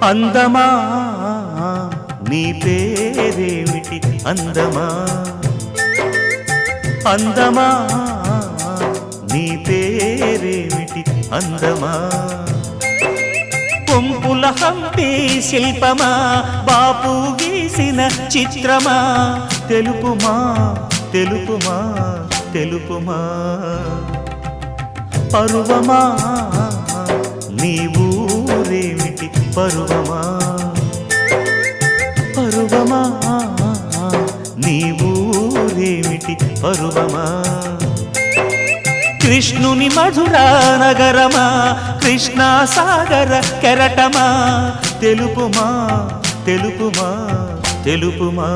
అందమా నీ పేరేమిటి అందమా అందమా నీ పేరేమిటి అందమా కొంపుల హంపి శిల్పమా బాపు గీసిన చిత్రమా తెలుపుమా తెలుపుమా తెలుపుమా పరువమా నీ ఊరేమిటి పరువమా పరువమా నీ ఊరేమిటి పరువమా కృష్ణుని మధురా నగరమా కృష్ణా సాగర కెరటమా తెలుపుమా తెలుపుమా తెలుపుమా